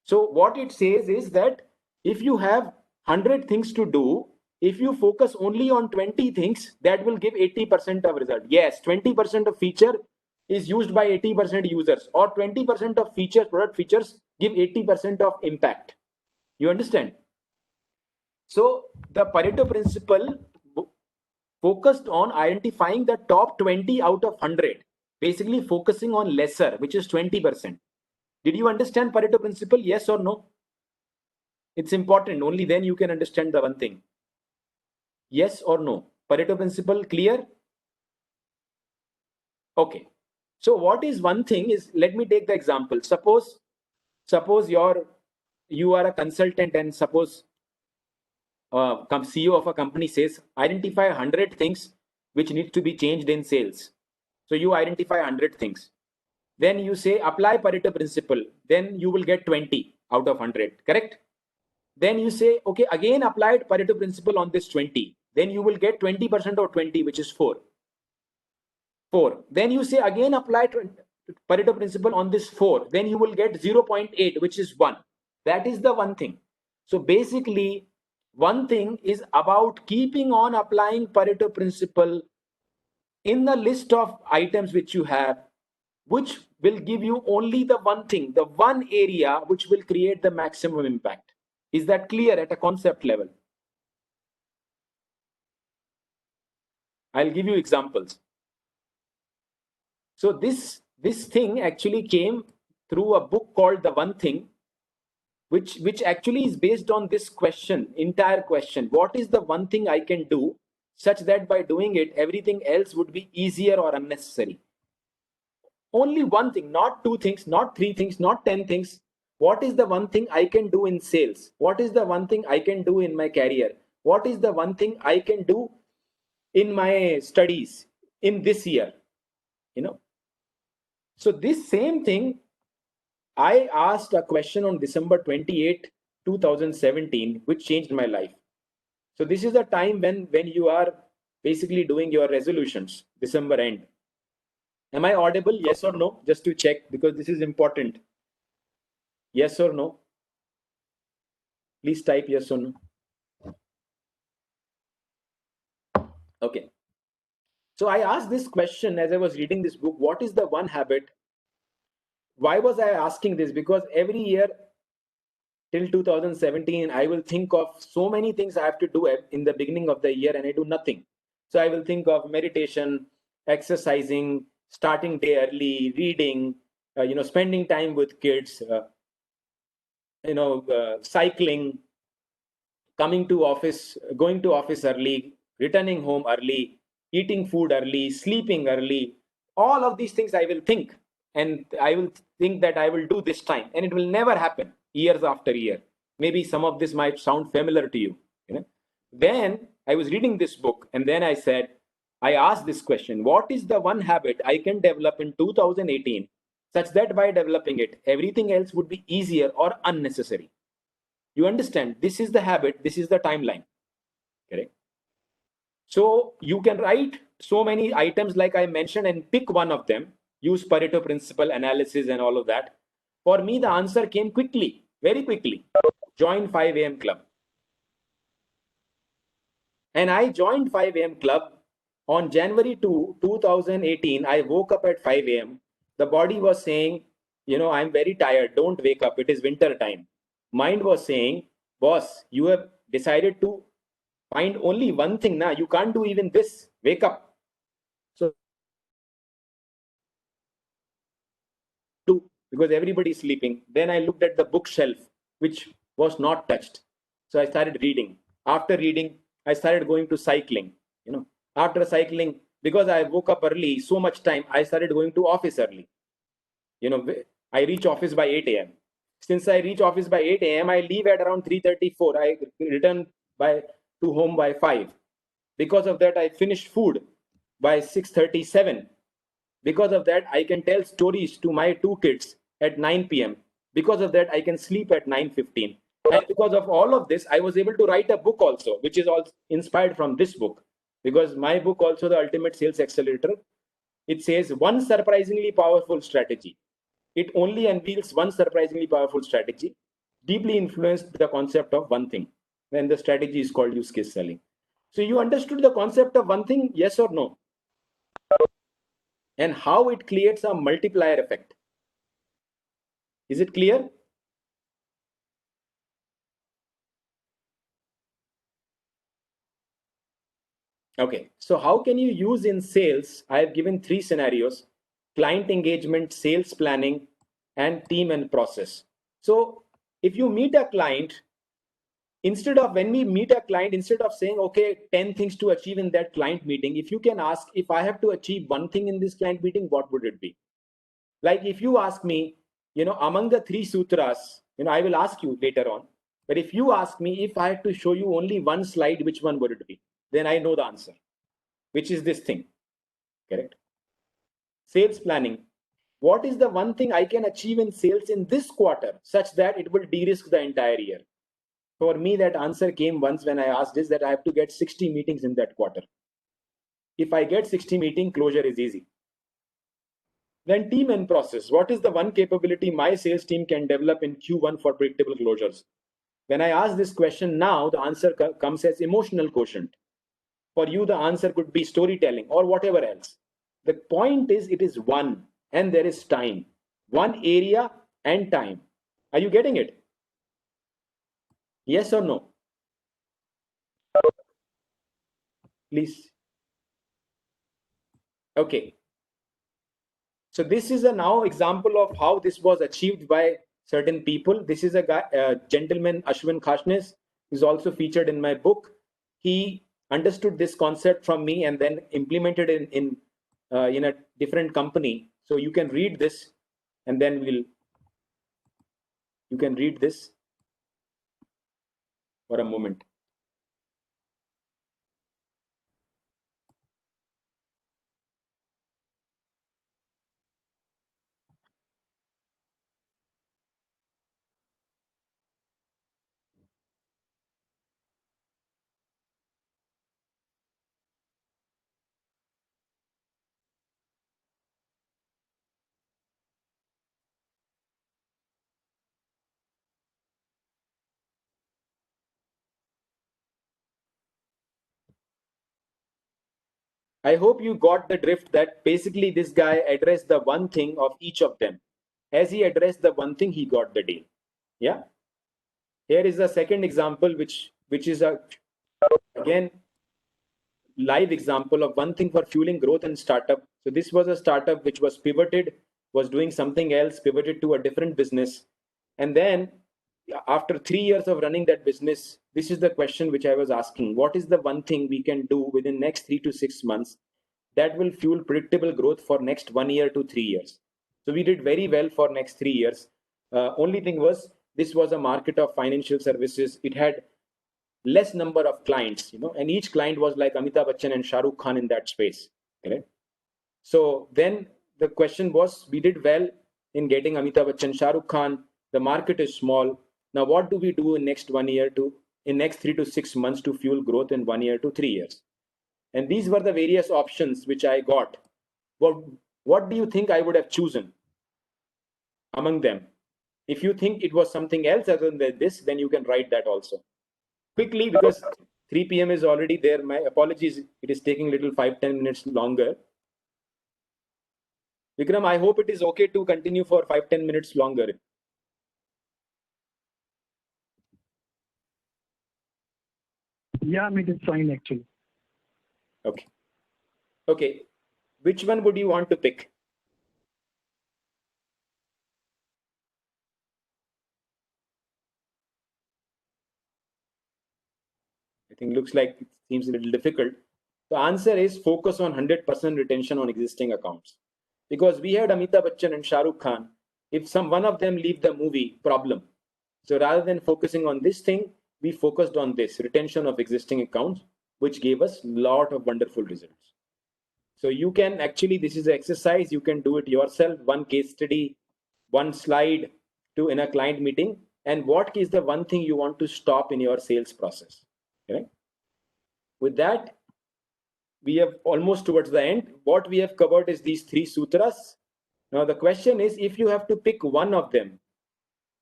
Speaker 2: So what it says is that if you have 100 things to do, if you focus only on 20 things, that will give 80% of result. Yes, 20% of feature is used by 80% users, or 20% of product features give 80% of impact. You understand? So the Pareto principle focused on identifying the top 20 out of 100, basically focusing on lesser, which is 20%. Did you understand Pareto principle? Yes or no? It's important. Only then you can understand the one thing. Yes or no? Pareto principle clear? Okay. So what is one thing is, let me take the example. Suppose you are a consultant, and suppose CEO of a company says, identify 100 things which need to be changed in sales. So you identify 100 things. Then you say, apply Pareto principle. Then you will get 20 out of 100, correct? Then you say, okay, again applied Pareto principle on this 20. Then you will get 20% of 20, which is 4. Then you say, again apply Pareto principle on this 4. Then you will get 0.8, which is 1. That is the one thing. So basically, one thing is about keeping on applying Pareto principle in the list of items which you have, which will give you only the one thing, the one area which will create the maximum impact. Is that clear at a concept level? I'll give you examples. So this thing actually came through a book called The One Thing, which actually is based on this question, entire question. What is the one thing I can do such that by doing it, everything else would be easier or unnecessary? Only one thing, not two things, not three things, not 10 things. What is the one thing I can do in sales? What is the one thing I can do in my career? What is the one thing I can do in my studies in this year? So this same thing, I asked a question on December 28, 2017, which changed my life. So this is the time when you are basically doing your resolutions, December end. Am I audible? Yes or no? Just to check, because this is important. Yes or no? Please type yes or no. Okay. So I asked this question as I was reading this book. What is the one habit? Why was I asking this? Because every year till 2017, I will think of so many things I have to do in the beginning of the year, and I do nothing. So I will think of meditation, exercising, starting day early, reading, spending time with kids, cycling, coming to office, going to office early, returning home early, eating food early, sleeping early. All of these things I will think, and I will think that I will do this time, and it will never happen years after year. Maybe some of this might sound familiar to you. Then I was reading this book, and then I asked this question: what is the one habit I can develop in 2018 such that by developing it, everything else would be easier or unnecessary? You understand? This is the habit, this is the timeline. Correct? So you can write so many items like I mentioned and pick one of them, use Pareto principle analysis and all of that. For me, the answer came quickly, very quickly. Join 5 a.m. club. And I joined 5 a.m. club on January 2, 2018. I woke up at 5 a.m. The body was saying, I'm very tired. Don't wake up. It is winter time. Mind was saying, boss, you have decided to find only one thing now. You can't do even this. Wake up. So, because everybody is sleeping. Then I looked at the bookshelf, which was not touched. So I started reading. After reading, I started going to cycling. After cycling, because I woke up early, so much time, I started going to office early. I reach office by 8 a.m. Since I reach office by 8 a.m., I leave at around 3:34. I return to home by 5. Because of that, I finish food by 6:37. Because of that, I can tell stories to my 2 kids at 9 p.m. Because of that, I can sleep at 9:15. And because of all of this, I was able to write a book also, which is also inspired from this book. Because my book also, The Ultimate Sales Accelerator, it says one surprisingly powerful strategy. It only unveils one surprisingly powerful strategy, deeply influenced the concept of one thing. And the strategy is called use case selling. So you understood the concept of one thing, yes or no? And how it creates a multiplier effect. Is it clear? Okay, so how can you use in sales? I have given 3 scenarios: client engagement, sales planning, and team and process. So if you meet a client, instead of saying, okay, 10 things to achieve in that client meeting, if you can ask, if I have to achieve one thing in this client meeting, what would it be? Like if you ask me, among the 3 sutras, I will ask you later on, but if you ask me, if I had to show you only one slide, which one would it be? Then I know the answer, which is this thing. Correct? Sales planning. What is the one thing I can achieve in sales in this quarter such that it will de-risk the entire year? For me, that answer came once when I asked this, that I have to get 60 meetings in that quarter. If I get 60 meeting, closure is easy. Then team and process. What is the one capability my sales team can develop in Q1 for predictable closures? When I ask this question now, the answer comes as emotional quotient. For you, the answer could be storytelling or whatever else. The point is, it is one, and there is time. One area and time. Are you getting it? Yes or no? Please. Okay. So this is a now example of how this was achieved by certain people. This is a guy, gentleman, Ashwin Khashnes, who's also featured in my book. He understood this concept from me and then implemented it in a different company. So you can read this, and then you can read this for a moment. I hope you got the drift that basically this guy addressed the one thing of each of them. As he addressed the one thing, he got the deal. Yeah. Here is the second example, which is a again live example of one thing for fueling growth and startup. So this was a startup which was pivoted, was doing something else, pivoted to a different business, and then after 3 years of running that business, this is the question which I was asking: what is the one thing we can do within next 3 to 6 months that will fuel predictable growth for next 1 year to 3 years? So we did very well for next 3 years. Only thing was, this was a market of financial services. It had less number of clients, and each client was like Amitabh Bachchan and Shah Rukh Khan in that space. Correct? So then the question was, we did well in getting Amitabh Bachchan, Shah Rukh Khan. The market is small. Now, what do we do in next 1 year to in next 3 to 6 months to fuel growth in 1 year to 3 years? And these were the various options which I got. What do you think I would have chosen among them? If you think it was something else other than this, then you can write that also. Quickly, because 3 p.m. is already there. My apologies, it is taking little 5-10 minutes longer. Vikram, I hope it is okay to continue for 5-10 minutes longer.
Speaker 1: Yeah, I mean, it's fine actually.
Speaker 2: Okay. Okay. Which one would you want to pick? I think looks like it seems a little difficult. The answer is focus on 100% retention on existing accounts. Because we had Amitabh Bachchan and Shah Rukh Khan. If one of them leave the movie, problem. So rather than focusing on this thing, we focused on this retention of existing accounts, which gave us a lot of wonderful results. So you can actually, this is an exercise, you can do it yourself, one case study, one slide to in a client meeting, and what is the one thing you want to stop in your sales process. Okay? With that, we have almost towards the end. What we have covered is these 3 sutras. Now the question is, if you have to pick one of them,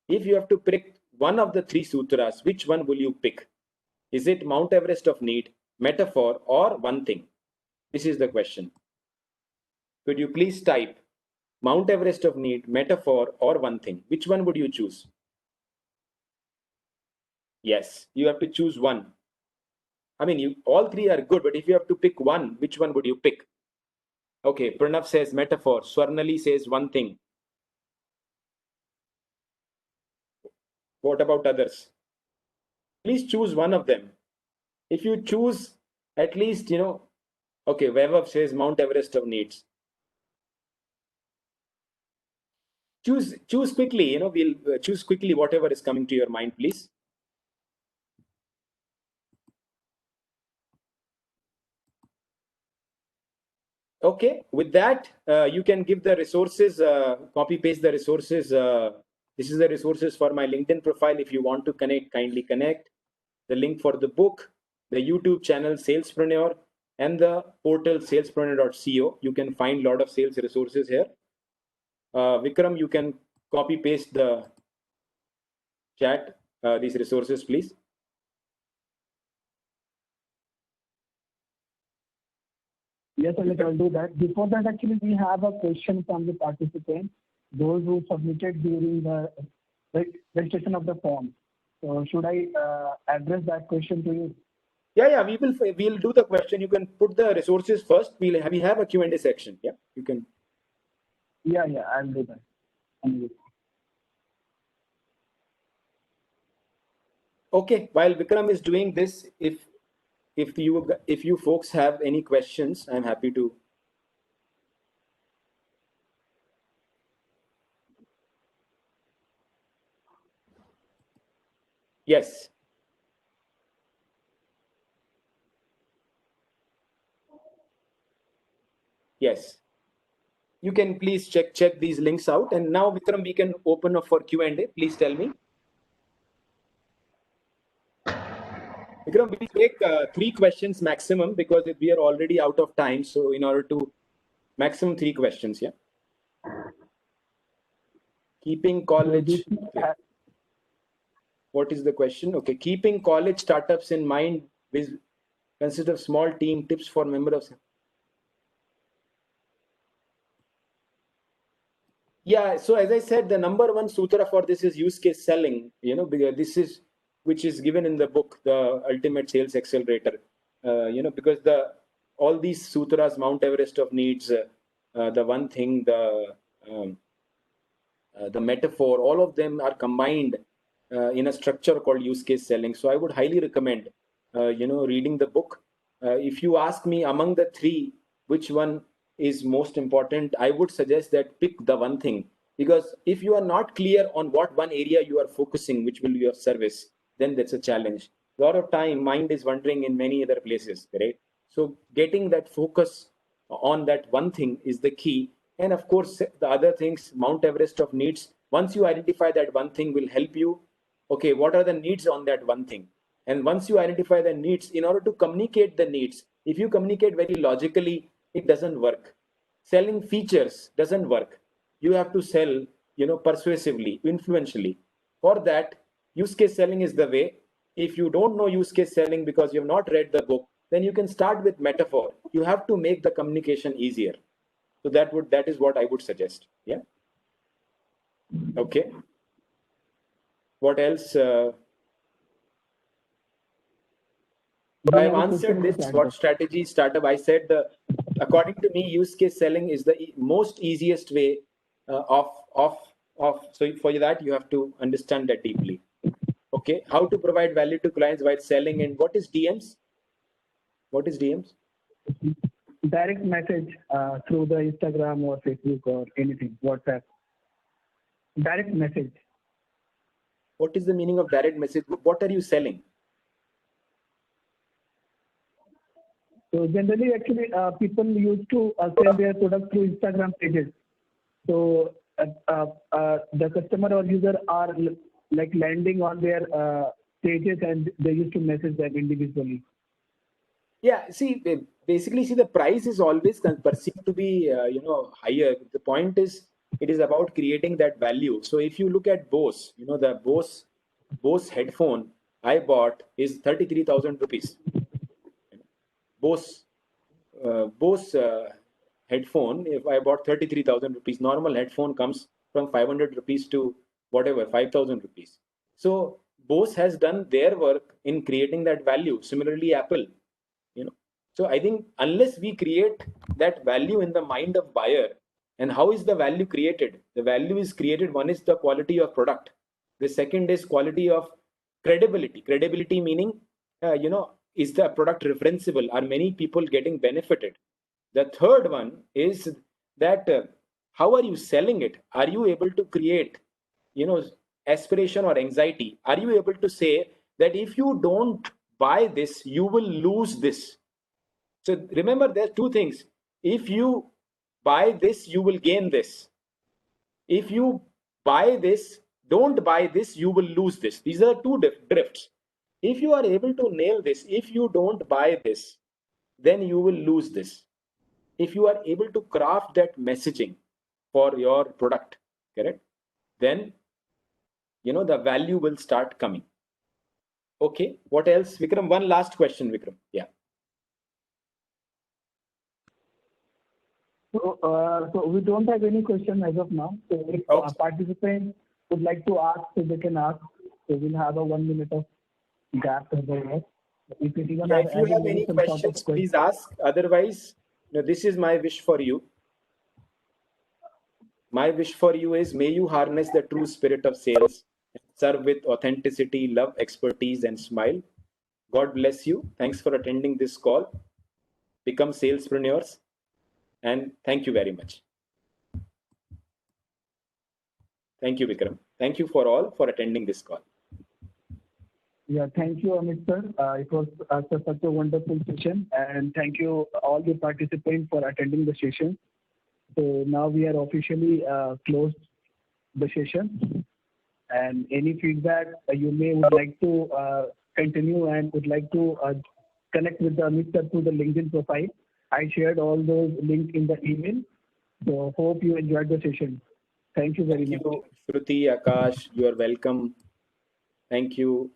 Speaker 2: if you have to pick one of the 3 sutras, which one will you pick? Is it Mount Everest of need, metaphor, or one thing? This is the question. Could you please type Mount Everest of need, metaphor, or one thing? Which one would you choose? Yes, you have to choose one. I mean, all 3 are good, but if you have to pick one, which one would you pick? Okay, Pranav says metaphor. Swarnali says one thing. What about others? Please choose one of them. If you choose at least, okay, Vaibhav says Mount Everest of needs. Choose quickly, we'll choose quickly whatever is coming to your mind, please. Okay, with that, you can give the resources, copy paste the resources. This is the resources for my LinkedIn profile. If you want to connect, kindly connect. The link for the book, the YouTube channel Salespreneur, and the portal salespreneur.co. You can find a lot of sales resources here. Vikram, you can copy paste the chat, these resources, please.
Speaker 1: I'll do that. Before that, actually, we have a question from the participant, those who submitted during the registration of the form. So should I address that question to you?
Speaker 2: Yeah, we'll do the question. You can put the resources first. We have a Q&A section. Yeah, you can.
Speaker 1: Yeah, I'll do that.
Speaker 2: Okay, while Vikram is doing this, if you folks have any questions, I'm happy to. Yes. Yes. You can please check these links out. And now, Vikram, we can open up for Q&A. Please tell me. Vikram, we take 3 questions maximum because we are already out of time. So in order to maximum 3 questions, yeah. Keeping college. Okay. What is the question? Okay, keeping college startups in mind with consist of small team tips for members. Yeah, so as I said, the number one sutra for this is use case selling. Because this is which is given in the book, the Ultimate Sales Accelerator. Because all these sutras, Mount Everest of needs, the one thing, the metaphor, all of them are combined in a structure called use case selling. So I would highly recommend, reading the book. If you ask me among the 3, which one is most important, I would suggest that pick the one thing. Because if you are not clear on what one area you are focusing, which will be your service, then that's a challenge. A lot of time, mind is wandering in many other places, right? So getting that focus on that one thing is the key. And of course, the other things, Mount Everest of needs, once you identify that one thing will help you. Okay, what are the needs on that one thing? And once you identify the needs, in order to communicate the needs, if you communicate very logically, it doesn't work. Selling features doesn't work. You have to sell, persuasively, influentially. For that, use case selling is the way. If you don't know use case selling because you have not read the book, then you can start with metaphor. You have to make the communication easier. So that is what I would suggest. Yeah. Okay. What else? I've answered this. What strategy startup? I said, according to me, use case selling is the most easiest way of. So for that, you have to understand that deeply. Okay. How to provide value to clients while selling, and what is DMs? What is DMs?
Speaker 1: Direct message through the Instagram or Facebook or anything, WhatsApp. Direct message.
Speaker 2: What is the meaning of direct message? What are you selling?
Speaker 1: So generally, actually, people used to sell their product through Instagram pages. So the customer or user are like landing on their pages, and they used to message them individually.
Speaker 2: Yeah, basically, the price is always perceived to be, higher. The point is, it is about creating that value. So if you look at Bose, the Bose headphone I bought is 33,000 rupees. Bose headphone, if I bought 33,000 rupees, normal headphone comes from 500 rupees to whatever, 5,000 rupees. So Bose has done their work in creating that value. Similarly, Apple, So I think unless we create that value in the mind of buyer, and how is the value created? The value is created. One is the quality of product. The second is quality of credibility. Credibility meaning, is the product referenceable? Are many people getting benefited? The third one is that how are you selling it? Are you able to create, aspiration or anxiety? Are you able to say that if you don't buy this, you will lose this? So remember, there are 2 things. If you buy this, you will gain this. If you buy this, don't buy this, you will lose this. These are 2 drifts. If you are able to nail this, if you don't buy this, then you will lose this. If you are able to craft that messaging for your product, correct? Then, the value will start coming. Okay, what else? Vikram, one last question, Vikram. Yeah.
Speaker 1: So we don't have any question as of now. So if
Speaker 2: Okay.
Speaker 1: participants would like to ask, so they can ask. So we'll have a 1 minute of gap over here. If anyone
Speaker 2: Yeah,
Speaker 1: has
Speaker 2: if you have any
Speaker 1: some sort of
Speaker 2: questions,
Speaker 1: question.
Speaker 2: please ask. Otherwise, this is my wish for you. My wish for you is, may you harness the true spirit of sales, serve with authenticity, love, expertise, and smile. God bless you. Thanks for attending this call. Become salespreneurs. And thank you very much. Thank you, Vikram. Thank you for all for attending this call.
Speaker 1: Yeah, thank you, Amit sir. It was such a wonderful session, and thank you all the participants for attending the session. So now we are officially closed the session. And any feedback you would like to continue and would like to connect with Amit sir through the LinkedIn profile. I shared all those links in the email. So hope you enjoyed the session. Thank you very much.
Speaker 2: Thank you, Shruti, Akash. You are welcome. Thank you,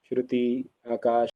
Speaker 2: Shruti, Akash.